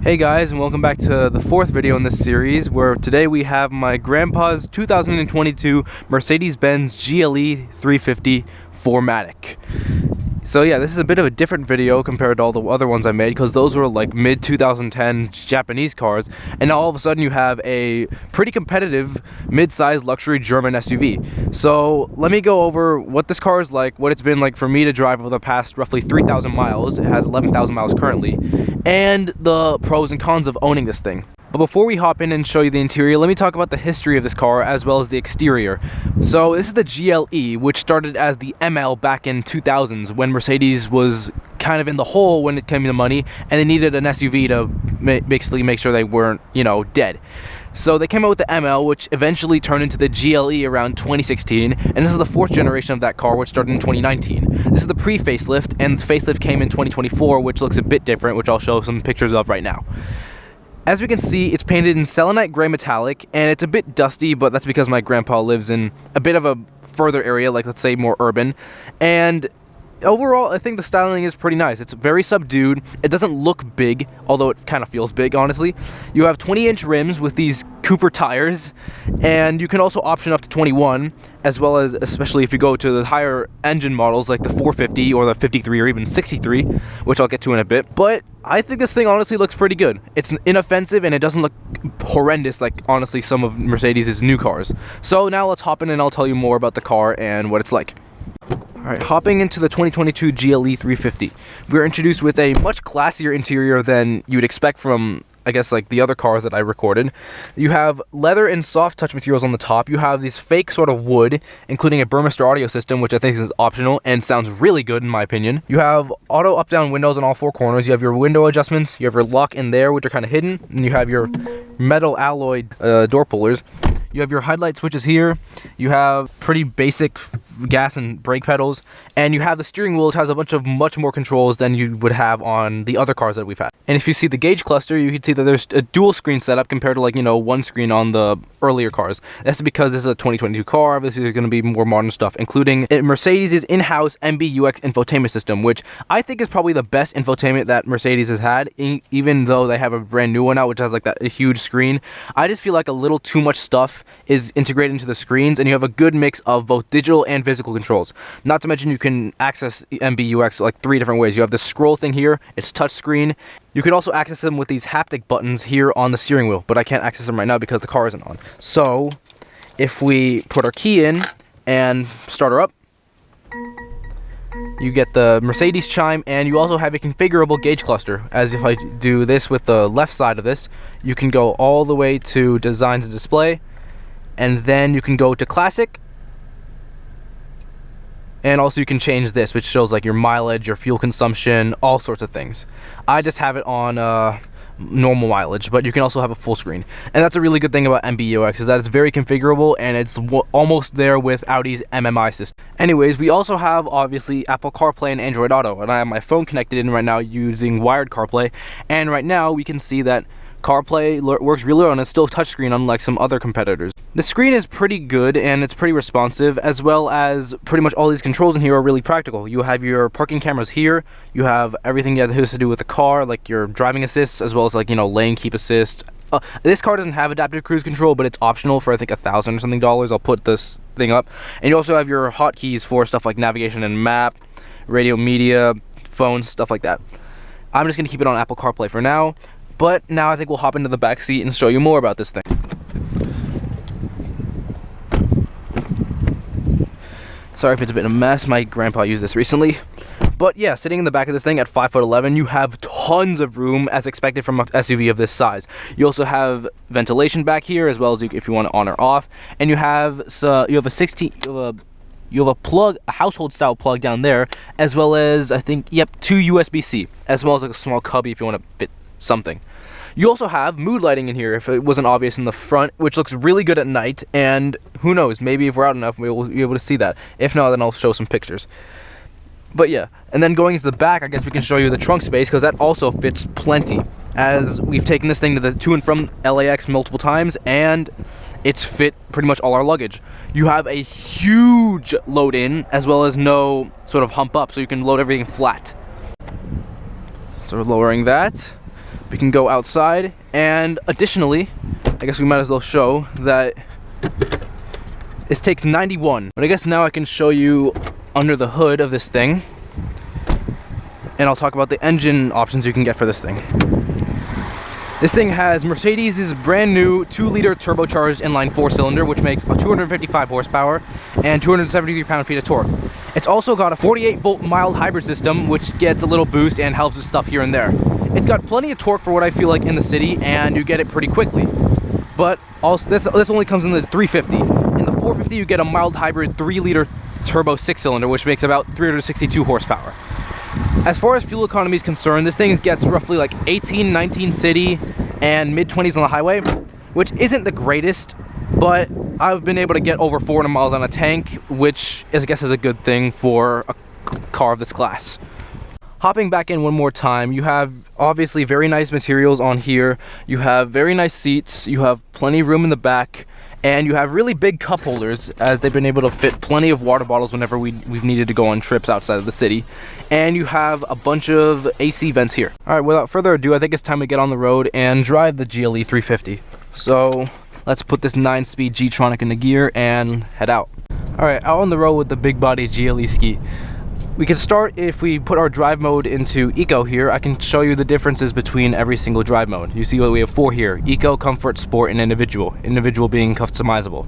Hey guys, and welcome back to the fourth video in this series, where today we have my grandpa's 2022 Mercedes-Benz GLE350 4Matic. So yeah, this is a bit of a different video compared to all the other ones I made, because those were like mid-2010 Japanese cars, and now all of a sudden you have a pretty competitive mid-sized luxury German SUV. So let me go over what this car is like, what it's been like for me to drive over the past roughly 3,000 miles. It has 11,000 miles currently, and the pros and cons of owning this thing. But before we hop in and show you the interior, let me talk about the history of this car as well as the exterior. So this is the GLE, which started as the ML back in 2000s when Mercedes was kind of in the hole when it came to money, and they needed an SUV to basically make sure they weren't, dead. So they came out with the ML, which eventually turned into the GLE around 2016, and this is the fourth generation of that car, which started in 2019. This is the pre-facelift, and the facelift came in 2024, which looks a bit different, which I'll show some pictures of right now. As we can see, it's painted in selenite gray metallic, and it's a bit dusty, but that's because my grandpa lives in a bit of a further area, like let's say more urban. And overall, I think the styling is pretty nice. It's very subdued. It doesn't look big, although it kind of feels big, honestly. You have 20-inch rims with these Cooper tires, and you can also option up to 21, as well as, especially if you go to the higher engine models like the 450 or the 53 or even 63, which I'll get to in a bit. But I think this thing honestly looks pretty good. It's inoffensive and it doesn't look horrendous like honestly some of Mercedes' new cars. So now let's hop in and I'll tell you more about the car and what it's like. Alright, hopping into the 2022 GLE350, we're introduced with a much classier interior than you'd expect from, I guess, like the other cars that I recorded. You have leather and soft touch materials on the top. You have this fake sort of wood, including a Burmester audio system, which I think is optional and sounds really good in my opinion. You have auto up-down windows on all four corners. You have your window adjustments. You have your lock in there, which are kind of hidden. And you have your metal alloy door pullers. You have your headlight switches here. You have pretty basic gas and brake pedals, and you have the steering wheel, which has a bunch of much more controls than you would have on the other cars that we've had. And if you see the gauge cluster, you can see that there's a dual screen setup compared to one screen on the earlier cars. That's because this is a 2022 car. Obviously there's going to be more modern stuff, including Mercedes' in-house MBUX infotainment system, which I think is probably the best infotainment that Mercedes has had, even though they have a brand new one out, which has like a huge screen. I just feel like a little too much stuff is integrated into the screens, and you have a good mix of both digital and physical controls. Not to mention you can access MBUX like 3 different ways. You have this scroll thing here, it's touchscreen. You can also access them with these haptic buttons here on the steering wheel, but I can't access them right now because the car isn't on. So if we put our key in and start her up, you get the Mercedes chime, and you also have a configurable gauge cluster. As if I do this with the left side of this, you can go all the way to designs and display, and then you can go to classic, and also you can change this, which shows like your mileage, your fuel consumption, all sorts of things. I just have it on normal mileage, but you can also have a full screen, and that's a really good thing about MBUX, is that it's very configurable and it's almost there with Audi's MMI system. Anyways, we also have obviously Apple CarPlay and Android Auto, and I have my phone connected in right now using wired CarPlay, and right now we can see that CarPlay works really well, and it's still touchscreen unlike some other competitors. The screen is pretty good and it's pretty responsive, as well as pretty much all these controls in here are really practical. You have your parking cameras here, you have everything that has to do with the car, like your driving assists, as well as like, lane keep assist. This car doesn't have adaptive cruise control, but it's optional for I think $1,000 or something. I'll put this thing up. And you also have your hotkeys for stuff like navigation and map, radio, media, phones, stuff like that. I'm just going to keep it on Apple CarPlay for now. But now I think we'll hop into the back seat and show you more about this thing. Sorry if it's a bit of a mess, my grandpa used this recently. But yeah, sitting in the back of this thing at 5'11", you have tons of room as expected from an SUV of this size. You also have ventilation back here, as well as if you want it on or off. And you have a plug, a household style plug down there, as well as I think, yep, 2 USB-C, as well as like a small cubby if you want to fit something. You also have mood lighting in here if it wasn't obvious in the front, which looks really good at night, and who knows, maybe if we're out enough we'll be able to see that. If not, then I'll show some pictures. But yeah, and then going into the back, I guess we can show you the trunk space, because that also fits plenty, as we've taken this thing to and from LAX multiple times, and it's fit pretty much all our luggage. You have a huge load in, as well as no sort of hump up, so you can load everything flat. So we're lowering that. we can go outside, and additionally, I guess we might as well show that this takes 91. But I guess now I can show you under the hood of this thing, and I'll talk about the engine options you can get for this thing. This thing has Mercedes' brand new 2-liter turbocharged inline 4-cylinder, which makes 255 horsepower and 273 pound-feet of torque. It's also got a 48-volt mild hybrid system, which gets a little boost and helps with stuff here and there. It's got plenty of torque for what I feel like in the city, and you get it pretty quickly. But also, this only comes in the 350. In the 450, you get a mild hybrid 3-liter turbo 6-cylinder, which makes about 362 horsepower. As far as fuel economy is concerned, this thing gets roughly like 18, 19 city and mid-20s on the highway, which isn't the greatest, but I've been able to get over 400 miles on a tank, which I guess is a good thing for a car of this class. Hopping back in one more time, you have obviously very nice materials on here, you have very nice seats, you have plenty of room in the back, and you have really big cup holders, as they've been able to fit plenty of water bottles whenever we've needed to go on trips outside of the city. And you have a bunch of AC vents here. Alright, without further ado, I think it's time to get on the road and drive the GLE350. So let's put this 9-speed G-Tronic into gear and head out. Alright, out on the road with the big body GLE-Ski. We can start if we put our drive mode into Eco here. I can show you the differences between every single drive mode. You see what we have 4 here: Eco, Comfort, Sport, and Individual. Individual being customizable.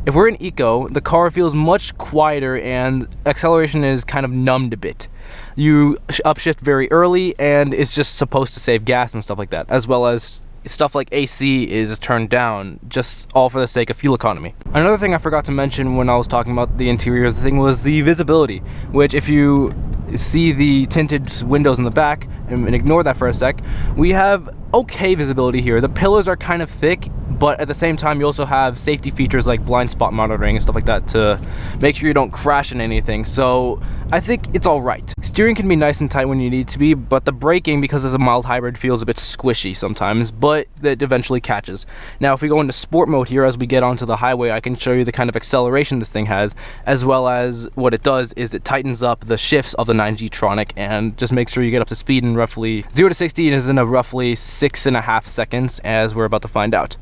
If we're in Eco, the car feels much quieter and acceleration is kind of numbed a bit. You upshift very early and it's just supposed to save gas and stuff like that, as well as stuff like AC is turned down, just all for the sake of fuel economy. Another thing I forgot to mention when I was talking about the interiors, the thing was the visibility, which if you see the tinted windows in the back, and ignore that for a sec, we have okay visibility here. The pillars are kind of thick, but at the same time you also have safety features like blind spot monitoring and stuff like that to make sure you don't crash in anything, so I think it's alright. Steering can be nice and tight when you need to be, but the braking, because it's a mild hybrid, feels a bit squishy sometimes, but it eventually catches. Now if we go into sport mode here, as we get onto the highway, I can show you the kind of acceleration this thing has, as well as what it does is it tightens up the shifts of the 9G-Tronic and just makes sure you get up to speed in roughly 0 to 60 is in a roughly 6.5 seconds, as we're about to find out.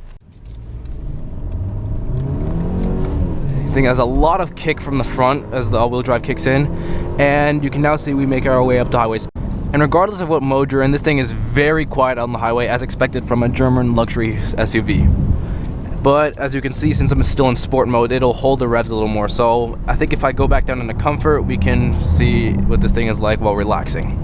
The thing has a lot of kick from the front as the all-wheel drive kicks in, and you can now see we make our way up to highway speed. And regardless of what mode you're in, this thing is very quiet on the highway, as expected from a German luxury SUV. But as you can see, since I'm still in sport mode, it'll hold the revs a little more, so I think if I go back down into comfort, we can see what this thing is like while relaxing.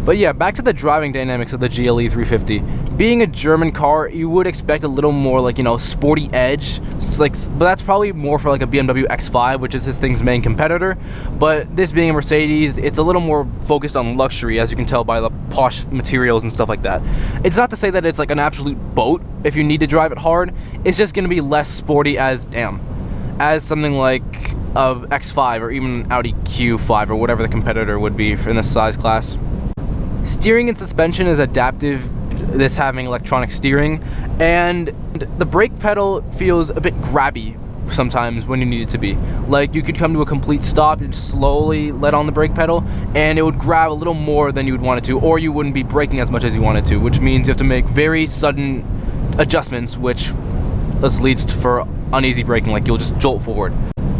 But yeah, back to the driving dynamics of the GLE350. Being a German car, you would expect a little more like, you know, sporty edge. But that's probably more for like a BMW X5, which is this thing's main competitor. But this being a Mercedes, it's a little more focused on luxury, as you can tell by the posh materials and stuff like that. It's not to say that it's like an absolute boat if you need to drive it hard. It's just going to be less sporty as something like a X5 or even Audi Q5 or whatever the competitor would be in this size class. Steering and suspension is adaptive, this having electronic steering, and the brake pedal feels a bit grabby sometimes when you need it to be. Like, you could come to a complete stop and just slowly let on the brake pedal, and it would grab a little more than you would want it to, or you wouldn't be braking as much as you wanted to, which means you have to make very sudden adjustments, which leads for uneasy braking, like you'll just jolt forward.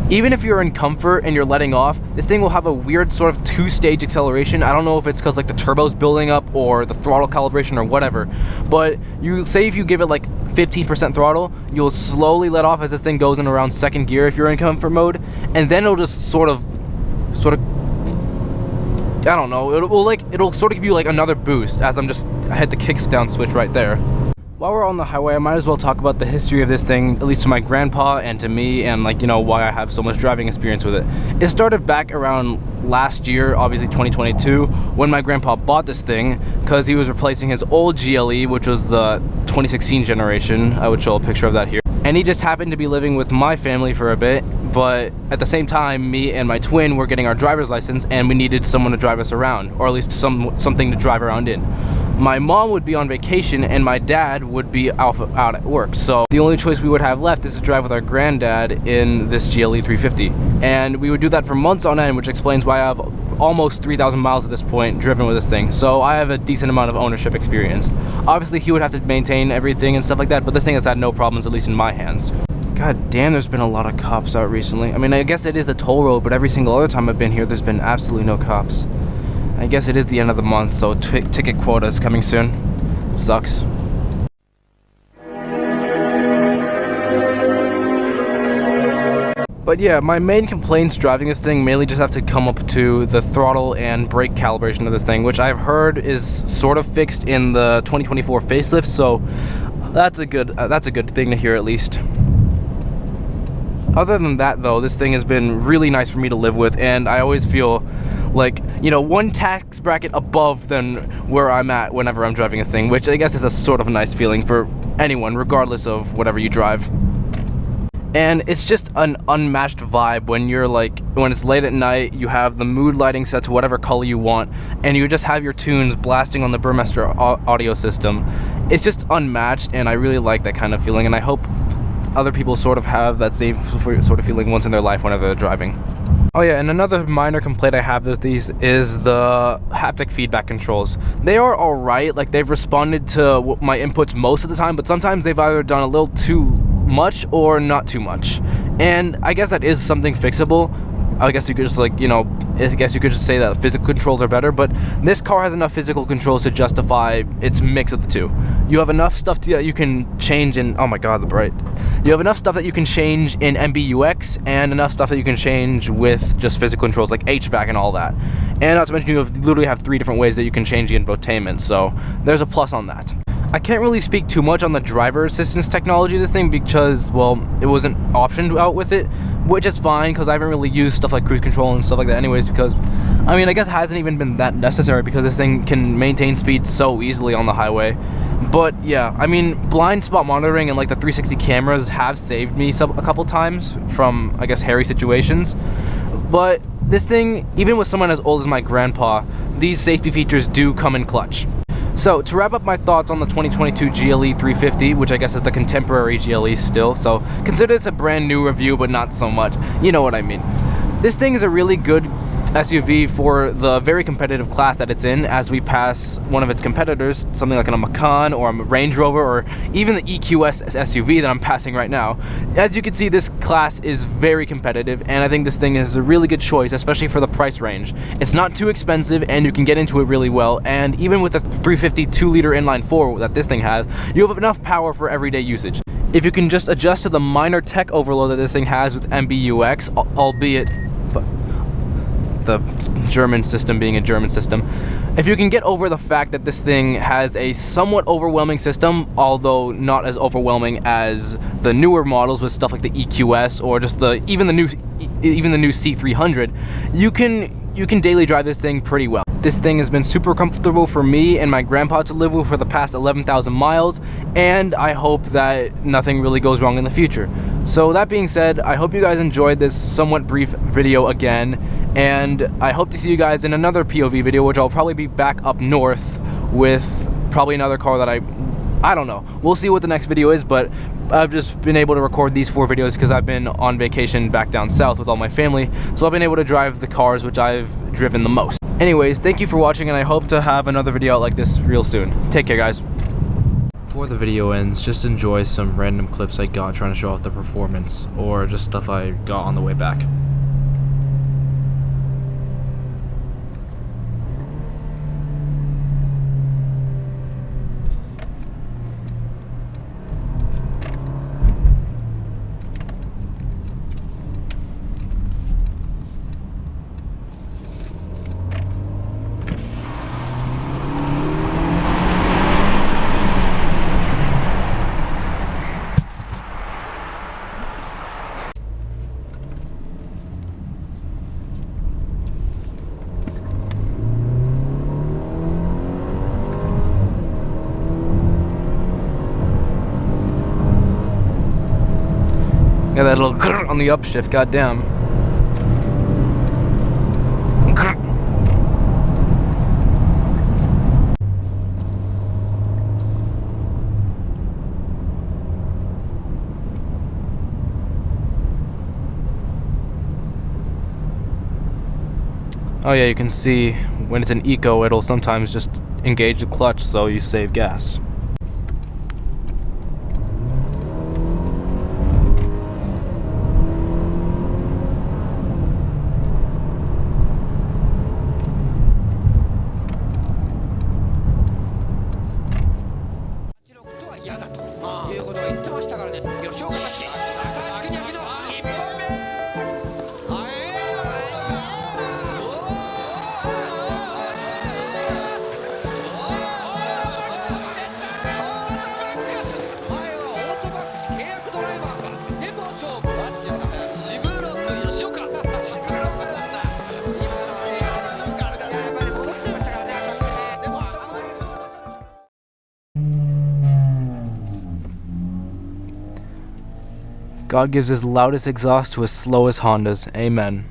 Even if you're in comfort and you're letting off, this thing will have a weird sort of 2-stage acceleration. I don't know if it's because like the turbo's building up or the throttle calibration or whatever, but you say if you give it like 15% throttle, you'll slowly let off as this thing goes in around 2nd gear if you're in comfort mode, and then it'll just sort of I don't know, it'll sort of give you like another boost, as I hit the kickdown switch right there. While we're on the highway, I might as well talk about the history of this thing, at least to my grandpa and to me, and like, you know, why I have so much driving experience with it. It started back around last year, obviously 2022, when my grandpa bought this thing, because he was replacing his old GLE, which was the 2016 generation. I would show a picture of that here. And he just happened to be living with my family for a bit, but at the same time, me and my twin were getting our driver's license, and we needed someone to drive us around, or at least something to drive around in. My mom would be on vacation and my dad would be out at work, so the only choice we would have left is to drive with our granddad in this GLE350, and we would do that for months on end, which explains why I have almost 3,000 miles at this point driven with this thing, so I have a decent amount of ownership experience. Obviously he would have to maintain everything and stuff like that, but this thing has had no problems, at least in my hands. God damn, there's been a lot of cops out recently. I mean, I guess it is the toll road, but every single other time I've been here, there's been absolutely no cops. I guess it is the end of the month, so ticket quota is coming soon. It sucks. But yeah, my main complaints driving this thing mainly just have to come up to the throttle and brake calibration of this thing, which I've heard is sort of fixed in the 2024 facelift, so that's a good thing to hear at least. Other than that though, this thing has been really nice for me to live with, and I always feel like, you know, one tax bracket above than where I'm at whenever I'm driving this thing, which I guess is a sort of a nice feeling for anyone, regardless of whatever you drive. And it's just an unmatched vibe when you're like, when it's late at night, you have the mood lighting set to whatever color you want, and you just have your tunes blasting on the Burmester audio system. It's just unmatched, and I really like that kind of feeling, and I hope other people sort of have that same sort of feeling once in their life whenever they're driving. Oh yeah, and another minor complaint I have with these is the haptic feedback controls. They are alright, like they've responded to my inputs most of the time, but sometimes they've either done a little too much or not too much. And I guess that is something fixable. I guess you could just, like, you know, I guess you could just say that physical controls are better, but this car has enough physical controls to justify its mix of the two. You have enough stuff that you can change in, oh my god, the bright. You have enough stuff that you can change in MBUX, and enough stuff that you can change with just physical controls like HVAC and all that. And not to mention, you literally have 3 different ways that you can change the infotainment, so there's a plus on that. I can't really speak too much on the driver assistance technology of this thing because, well, it wasn't optioned out with it, which is fine because I haven't really used stuff like cruise control and stuff like that anyways, because, I mean, I guess it hasn't even been that necessary because this thing can maintain speed so easily on the highway. But yeah, I mean, blind spot monitoring and like the 360 cameras have saved me a couple times from, I guess, hairy situations. But this thing, even with someone as old as my grandpa, these safety features do come in clutch. So, to wrap up my thoughts on the 2022 GLE350, which I guess is the contemporary GLE still, so consider this a brand new review, but not so much. You know what I mean. This thing is a really good SUV for the very competitive class that it's in, as we pass one of its competitors, something like a Macan or a Range Rover, or even the EQS SUV that I'm passing right now. As you can see, this class is very competitive, and I think this thing is a really good choice, especially for the price range. It's not too expensive, and you can get into it really well, and even with the 350 2-liter inline-4 that this thing has, you have enough power for everyday usage. If you can just adjust to the minor tech overload that this thing has with MBUX, albeit the German system being a German system, if you can get over the fact that this thing has a somewhat overwhelming system, although not as overwhelming as the newer models with stuff like the EQS or just even the new C300, you can daily drive this thing pretty well. This thing has been super comfortable for me and my grandpa to live with for the past 11,000 miles, and I hope that nothing really goes wrong in the future. So that being said, I hope you guys enjoyed this somewhat brief video again, and I hope to see you guys in another POV video, which I'll probably be back up north with probably another car that I don't know. We'll see what the next video is, but I've just been able to record these 4 videos because I've been on vacation back down south with all my family, so I've been able to drive the cars which I've driven the most. Anyways, thank you for watching, and I hope to have another video out like this real soon. Take care, guys. Before the video ends, just enjoy some random clips I got trying to show off the performance, or just stuff I got on the way back. Yeah, that little grrr on the upshift, goddamn. Grrr. Oh yeah, you can see when it's in eco, it'll sometimes just engage the clutch so you save gas. God gives his loudest exhaust to his slowest Hondas. Amen.